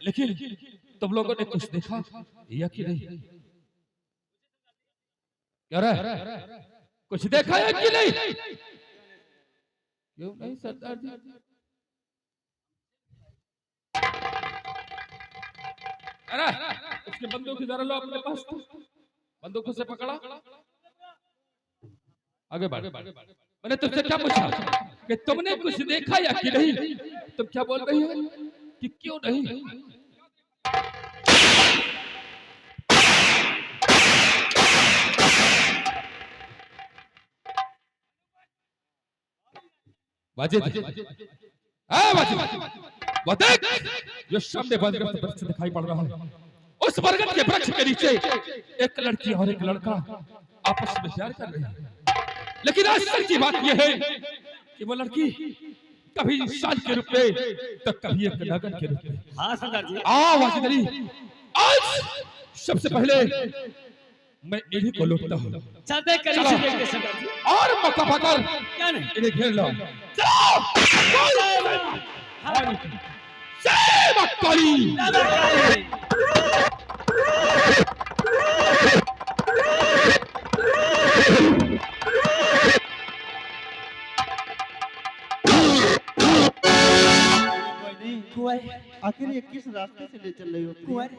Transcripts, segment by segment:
लेकिन तुम लोगों ने कुछ देखा या कि नहीं? क्या रहा? कुछ देखा है कि नहीं? क्यों नहीं सरदार जी? अरे उसकी बंदूक इधर लो अपने पास, बंदूकों से पकड़ा, आगे बढ़। मैंने तुमसे क्या पूछा कि तुमने कुछ देखा या कि नहीं? तुम क्या बोल रही हो कि क्यों नहीं? वाजिद, वो देख, जो सामने बरगद वृक्ष दिखाई पड़ रहा है, उस बरगद के वृक्ष के नीचे एक लड़की और एक लड़का आपस में प्यार कर रहे हैं। लेकिन आश्चर्य की बात यह है कि वो लड़की कभी इंसान के रूप में तो कभी एक नागन के रूप में। हाँ सरदार जी। वाजिद अली, आज सबसे पहले मैं इन्हीं को लूटता हूँ। चलते करीब से देखते सरदार जी। और मौका पाकर क्या नहीं इन्हें घेर लो। कुंवर, आखिर ये किस रास्ते से ले चल रही हो? कुंवर,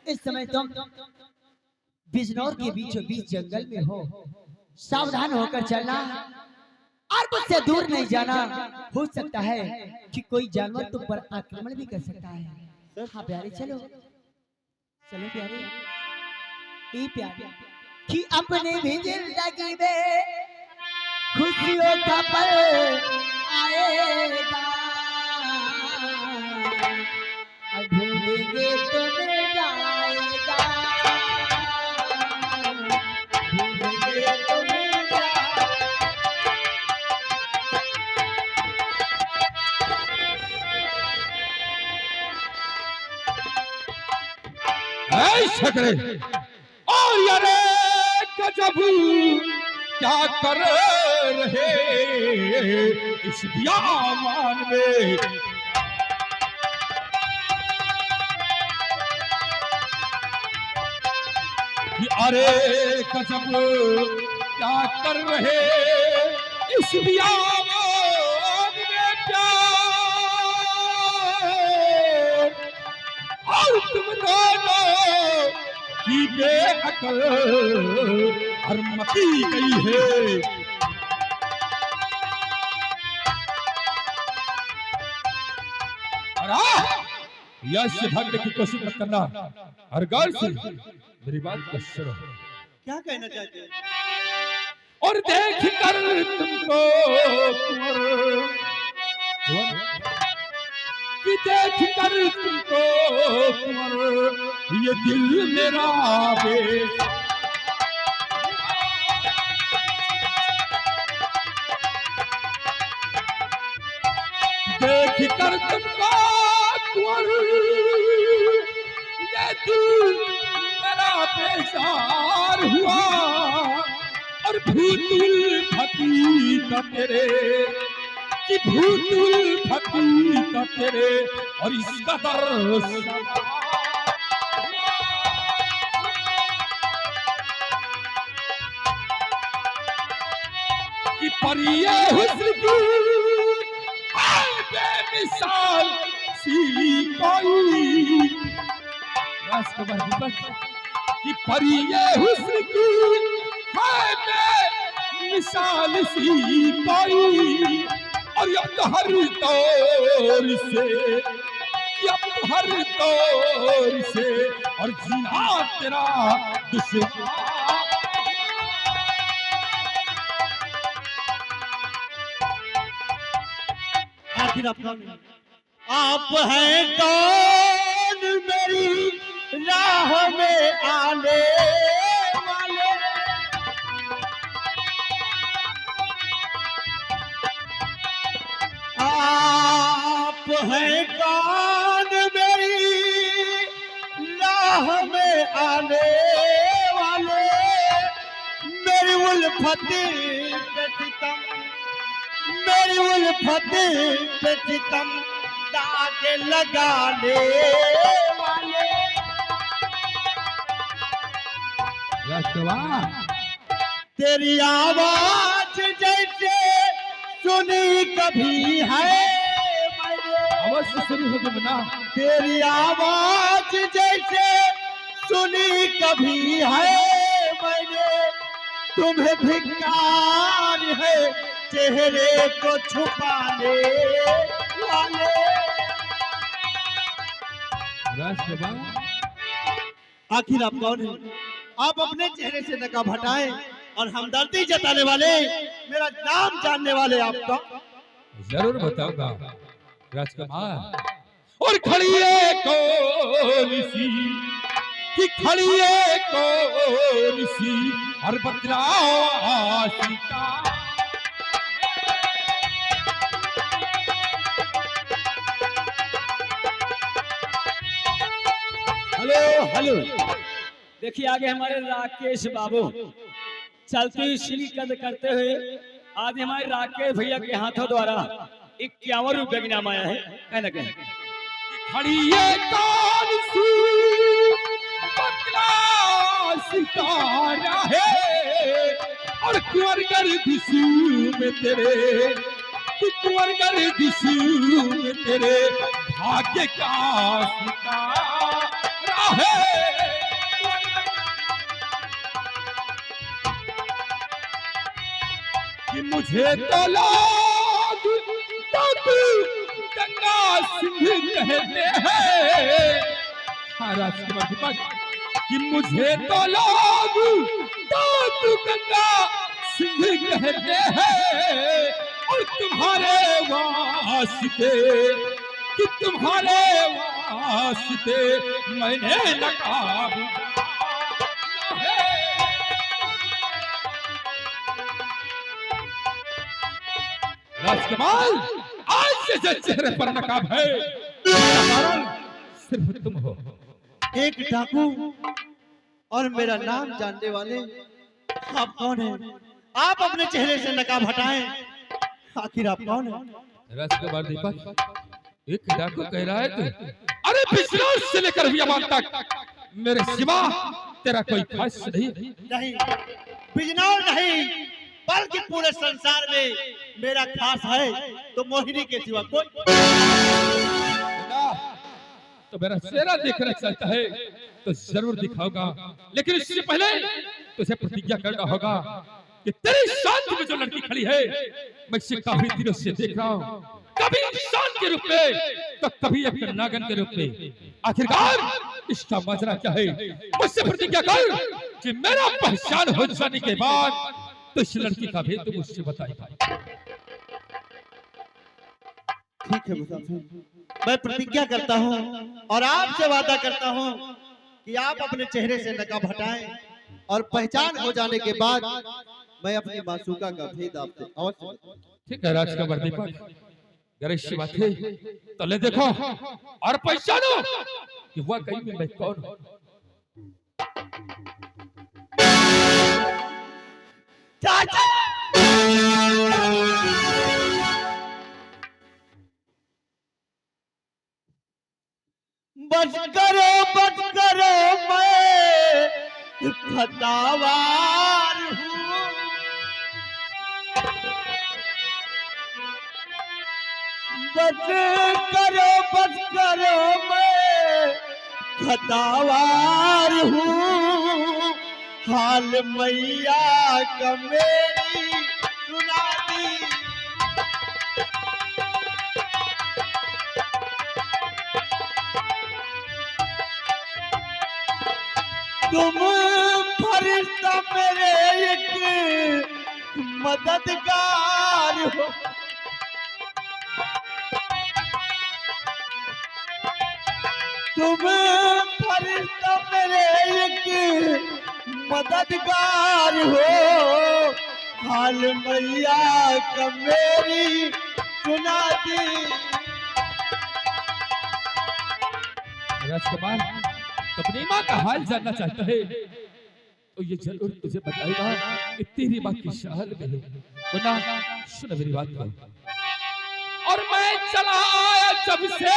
इस समय तुम बिजनौर के बीचों बीच जंगल में हो। सावधान होकर चलना और मुझसे दूर नहीं जाना। हो सकता है कि कोई जानवर तुम पर आक्रमण भी कर सकता है। हाँ प्यारे, चलो चलो प्यारे। ये प्यारे कि अपने भी जिंदगी में खुशियों का पल आएगा, भूलेंगे तो मिल जाएगा, भूलेंगे तो मिल जाएगा। शकरे और यारे गजब क्या कर रहे इस बियावान में। अरे गजब क्या कर रहे इस बियावान में प्यार, और तुम दोनों की बेअकल और मची गई है। यश भागने की कोशिश मत करना, हर गौर से मेरी बात को सुनो। क्या कहना चाहते हैं? और देख कर तुमको कि देख कर तुमको ये दिल मेरा बेच, देख कर तुमको ये दिल मेरा बेजार हुआ, और भूतुल फती का तेरे कि भूतुल फती का तेरे और इसका दर्द कि परिये हुस्न की बेमिसाल सी कोई, कि परिये हुस्न की है बेमिसाल सी कोई, और अब तो हर दौर से, अब तो हर दौर से और जीना तेरा दुश्मन। आखिर आप हैं कौन मेरी राह में आने वाले? आप हैं कौन मेरी राह में आने वाले? मेरी उल्फत पे सितम, मेरी उल्फत पे सितम दाग लगा ले राजकुमार तेरी आवाज जैसे सुनी कभी है मैंने, अवश्य सुनी होगी मुन्ना। तेरी आवाज जैसे सुनी कभी है मैंने, तुम्हें धिक्कार है चेहरे को छुपाने वाले। राजकुमार आखिर आप कौन हैं? आप अपने चेहरे से नकाब हटाएं और हमदर्दी जताने वाले, मेरा नाम जानने वाले आपका। जरूर बताऊंगा राजकुमार। और खड़ी है कौन सी कि खड़ी है कौन सी और बतलाओ आशिका। Hello hello. देखिए आगे हमारे राकेश बाबू चलती हुई सीढ़ी कद करते हुए आज हमारे राकेश भैया के हाथों द्वारा 51 रुपए की नाम आया है। कहीं ना कहीं खड़ी है कौन सी बतलाओ सितारा है और कुंवर गर्दिशू में तेरे कि कुंवर गर्दिशू में तेरे भाग्य का सितारा है। कि मुझे तो लोग गंगा सिंह कहते हैं। हाँ राजकुमार दीपक कि मुझे तो लोग गंगा सिंह कहते हैं और तुम्हारे वास्ते कि तुम्हारे वास्ते मैंने नकाब है। राजकुमार आज से जो चेहरे पर नकाब है कारण सिर्फ तुम हो। एक डाकू और मेरा नाम जानने वाले आप कौन हैं? आप अपने चेहरे से नकाब हटाएं। आखिर आप कौन हैं? राजकुमार दीपक एक डाकू कह रहा है तू? अरे बिजनौर से लेकर बियाबान तक मेरे सिवा तेरा कोई खास नहीं। नहीं, बिजनौर नहीं बल्कि पूरे संसार में मेरा खास है तो मोहिनी के सिवा कोई। तो मेरा चेहरा देखना चाहता है तो जरूर दिखाऊंगा, लेकिन इससे पहले तुझे प्रतिज्ञा करना होगा कि तेरी शान में जो लड़की खड़ी है मैं इसे काफी दिनों से देख रहा हूँ, कभी इंसान के रूप में तो कभी एक नागन के रूप में। आखिरकार इसका माजरा क्या है? मुझसे प्रतिज्ञा कर कि मेरा पहचान हो जाने के बाद तो इस लड़की का भेद तुम मुझसे बताएगा। ठीक है मुसाफिर, मैं प्रतिज्ञा करता हूँ और आपसे वादा करता हूँ कि आप अपने चेहरे से नकाब हटाएं और पहचान हो जाने के बाद मैं अपनी मासूका का भेद आपसे अवश्य। ठीक है राजकुमार दीपक, अगर ऐसी बात है तो ले देखो और पहचानो कि वह कहीं में मैं कौन हूँ। चाचा बस करो मैं खतावार हूँ। बस करो मैं खतावार हूँ। हाल मैया का मेरी सुना दी। तुम फरिश्ता मेरे एक मददगार हो। तुम फरिश्ता मेरे एक मददगार हो। हाल मैया का मेरी सुना दी। राजकुमार अपनी माँ का हाल जानना चाहता है तो ये जरूर तुझे बताएगा कि तेरी माँ की हाल में है। वरना सुन मेरी बात को। और मैं चला आया जब से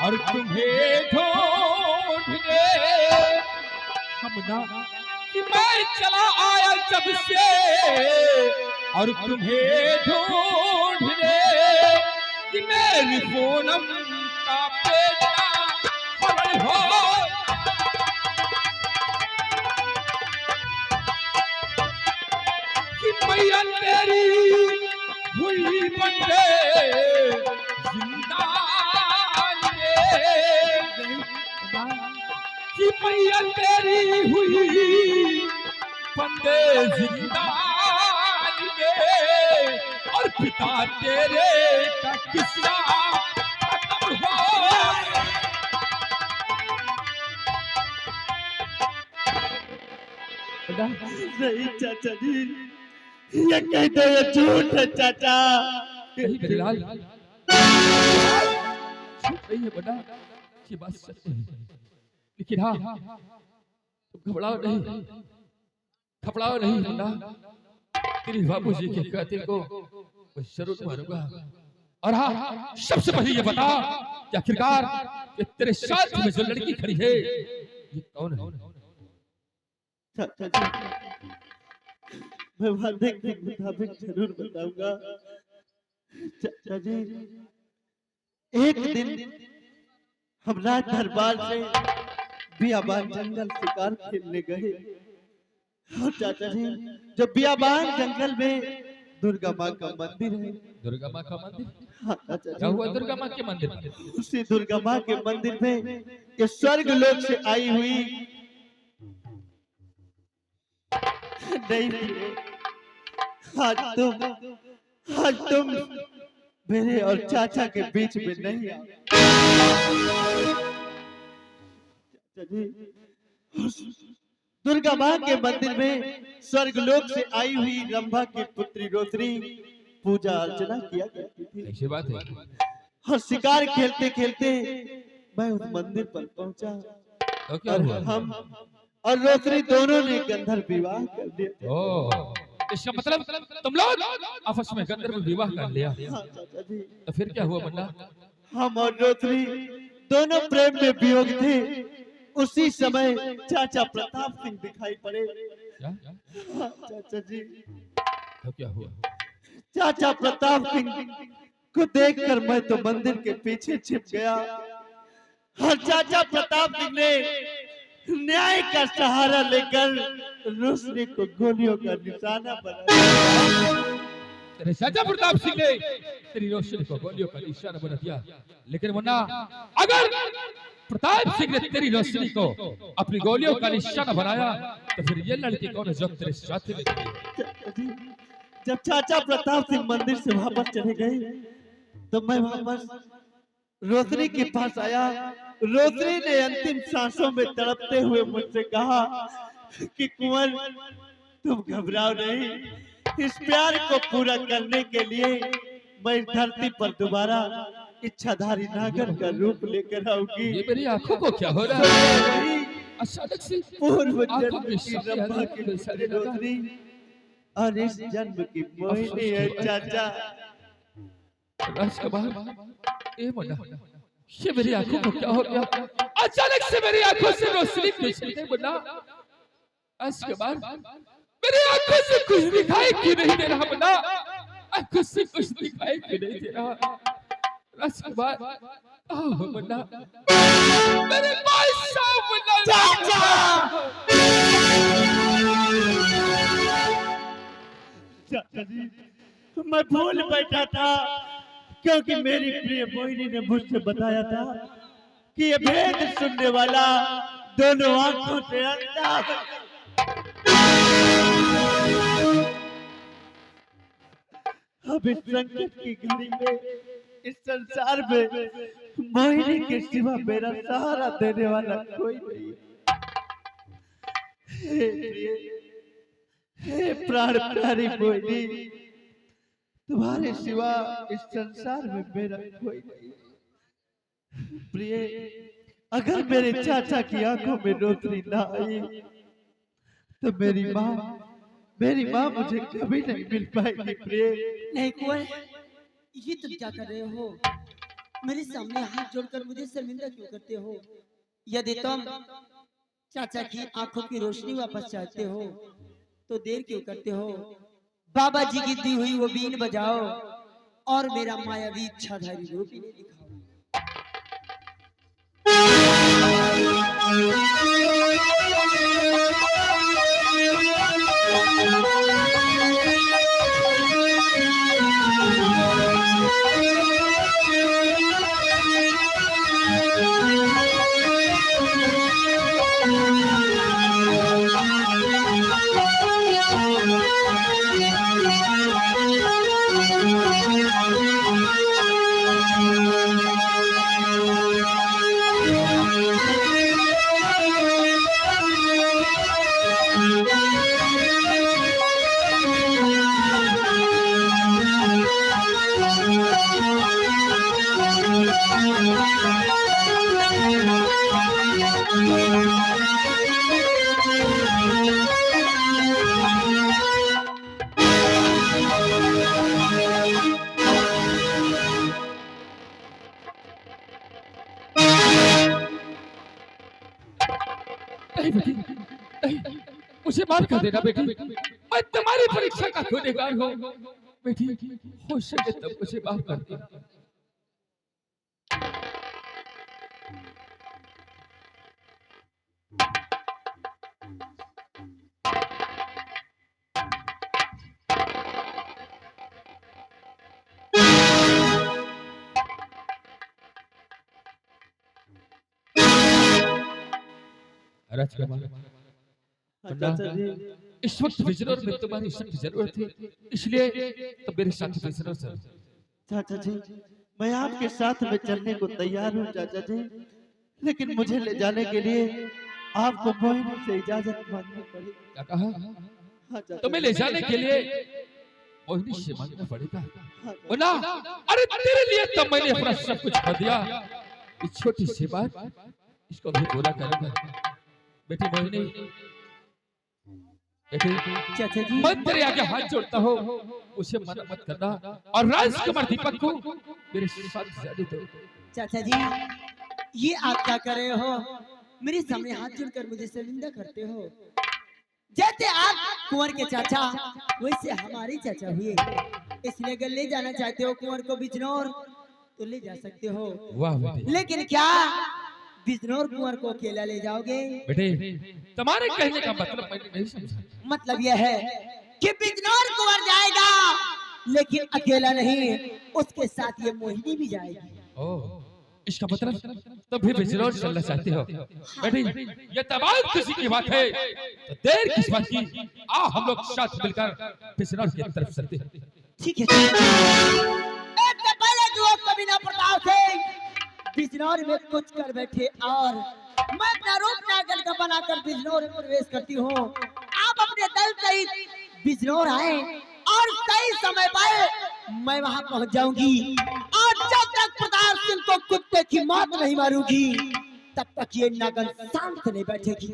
और तुम्हें ढूंढने हम ना कि मैं चला आया जब से और तुम्हें ढूंढने कि मेरी पूनम का बेटा हरण हो। कि मैया तेरी हुई बंदे जिंदान में, कि मैया तेरी हुई बंदे जिंदान में और पिता तेरे का किस्सा खत्म हो। नहीं चाचा जी, ये कहते हैं झूठ है चाचा। नहीं मेरे लाल, झूठ नहीं है बेटा, ये बात सत्य है। लेकिन हाँ, तुम घबराओ नहीं, घबराओ नहीं बेटा। तेरे बाबूजी के कातिल को मैं जरूर मारूंगा। और हाँ, सबसे पहले ये बता कि आखिरकार ये तेरे साथ में जो लड़की खड़ी है ये कौन है? चाचा जी, मैं वादे के मुताबिक जरूर बताऊंगा। चाचा जी, एक दिन हम राज दरबार से बियाबान जंगल शिकार खेलने गए। और चाचा जी, जब बियाबान जंगल में दुर्गा माँ का मंदिर है। दुर्गा माँ का मंदिर? हाँ चाचा क्या जी, हुआ दुर्गा माँ के मंदिर में? उसी दुर्गा माँ के मंदिर में ये स्वर्ग लोक से आई हुई नहीं, आज तुम मेरे और चाचा के बीच में नहीं आओ। चाचा जी, दुर्गा माँ के मंदिर में स्वर्ग लोक से आई हुई रंभा की पुत्री रोत्री पूजा अर्चना किया करती थी। ऐसी बात है? और शिकार खेलते खेलते मैं उस मंदिर पर पहुंचा तो क्या और हुआ? हम और रोत्री दोनों ने गंधर्व विवाह कर लिया। ओ, इसका मतलब तुम लोग आपस में गंधर्व विवाह कर लिया। हाँ चाचा जी, तो फिर क्या हुआ मुन्ना? हम और रोत्री दोनों प्रेम में वियोग थे। उसी समय चाचा प्रताप सिंह दिखाई पड़े। क्या? हाँ चाचा जी, तो क्या हुआ? चाचा प्रताप सिंह को देखकर मैं तो मंदिर के पीछे छिप गया। और चाचा प्रताप सिंह ने न्याय का सहारा लेकर रोशनी को गोलियों का निशाना बनाया। तेरे चाचा प्रताप सिंह ने तेरी रोशनी को गोलियों का निशाना बना दिया। लेकिन मुन्ना, अगर प्रताप सिंह ने तेरी रोशनी को अपनी गोलियों का निशाना बनाया तो फिर ये लड़की कौन है जो तेरे साथ में खड़ी है? चाचा जी, जब चाचा प्रताप सिंह मंदिर से वापस चले गए तो मैं वापस रोशनी के पास आया। रोशनी ने अंतिम सांसों में तड़पते हुए मुझसे कहा कि कुंवर, तुम घबराओ नहीं, इस प्यार को पूरा करने के लिए मैं इस धरती पर दोबारा इच्छाधारी नागर का रूप लेकर आऊंगी। ये मेरी आंखों को क्या हो रहा है? अचानक से पूर्व आंखों जन्म में की शक्ति रंभा आने की लगी। पुत्री रोशनी और इस जन्म की मोहिनी है चाचा। राजकुमार, ए मुन्ना, ये मेरी आंखों को क्या हो गया? अचानक से मेरी आंखों से रोशनी क्यों चली गई मुन्ना? राजकुमार, मेरी आंखों से कुछ दिखाई क्यों नहीं दे रहा मुन्ना? आंखों से कुछ दिखाई क्यों नहीं दे रहा? राजकुमार, ओह मुन्ना, मेरे भाई साहब मुन्ना। चाचा जी, मैं भूल बैठा था क्योंकि मेरी प्रिय मोहिनी ने मुझसे बताया था कि ये भेद सुनने वाला दोनों आंखों से अंधा है। अब इस संकट की घड़ी में, इस संसार में मोहिनी के सिवा मेरा सहारा देने वाला कोई नहीं। हे प्रिय, हे प्राण प्यारी मोहिनी, तुम्हारे सिवा इस संसार में मेरा कोई नहीं। प्रिय, अगर मेरे चाचा की आंखों में रोशनी ना आई तो मेरी माँ मुझे कभी नहीं मिल पाएगी। प्रिय, नहीं कुंवर, ये तुम क्या कर रहे हो? मेरे सामने हाथ जोड़कर मुझे शर्मिंदा क्यों करते हो? यदि तुम चाचा की आंखों की रोशनी वापस चाहते हो तो देर क्यों करते हो? बाबा जी की दी हुई वो बीन बजाओ और मेरा मायावी इच्छाधारी रूप इन्हें दिखाओ। नहीं बेटी, नहीं, मुझे माफ कर देना बेटी। मैं तुम्हारी परीक्षा का गुनहगार हूँ बेटी। हो सके तो मुझे माफ कर देना। राजकुमार, हाँ चाचा जी। इस वक्त विजनौर में तुम्हारी सख्त जरूरत है, इसलिए तो मेरे साथ विजनौर चल। चाचा जी, मैं आपके साथ में चलने को तैयार हूँ चाचा जी, लेकिन मुझे ले जाने के लिए आपको मोहिनी से इजाजत मांगनी पड़ेगी। क्या कहा? हाँ चाचा तुम्हें जी। ले जाने के लिए मोहिनी से मांगना पड़ेगा? हाँ चाचा बोला, अरे तेरे लिए तो मैंने अपना सब कुछ खो दिया। इस छोटी सी बात इसको भी पूरा करूंगा। बेटी मोहिनी, बेटी चाचा जी, मैं तेरे आगे हाथ जोड़ता हूँ, उसे मना मत करना और राजकुमार दीपक को मेरे साथ जाने दो। चाचा जी, ये आप क्या कर रहे हो? मेरे सामने हाथ जोड़कर मुझे शर्मिंदा करते हो। जैसे आप कुंवर के चाचा, वैसे हमारे चाचा हुए, इसलिए अगर ले जाना चाहते हो कुंवर को बिजनौर तो ले जा सकते हो। वाह बेटी। लेकिन क्या बिजनौर कुंवर को अकेला ले जाओगे? बेटे, तुम्हारे कहने का मतलब मैंने नहीं समझा। मतलब यह है कि बिजनौर कुंवर जाएगा, लेकिन अकेला नहीं, उसके साथ ये मोहिनी भी जाएगी। ओह, इसका मतलब तुम भी बिजनौर चलना चाहते हो? बेटी, ये तमाम खुशी की बात है, तो देर किस बात की? आओ हम लोग साथ मिलकर बिजनौर की तरफ चलते हैं। ठीक है। इससे पहले कि वो कबीना प्रताप सिंह बिजनौर में कुछ कर बैठे और मैं अपना रूप नागर का बनाकर बिजनौर में प्रवेश करती हूँ। आप अपने दल सहित बिजनौर आए और सही समय पर मैं वहाँ पहुँच जाऊंगी और जब तक प्रताप सिंह को कुत्ते की मौत नहीं मारूंगी तब तक ये नगन शांत नहीं बैठेगी।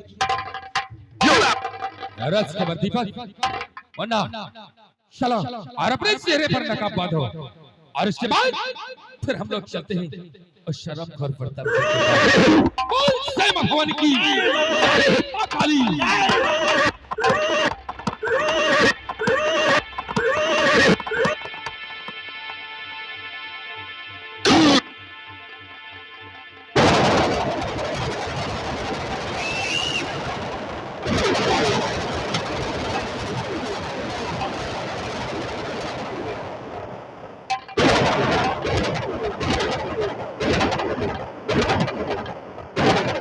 राजकुमार दीपक, वरना चलो और अपने चेहरे पर नकाब बांधो और इसके बाद फिर हम लोग चलते हैं और शर्म खौर प्रताप बोल जय मां भवानी की, मां काली।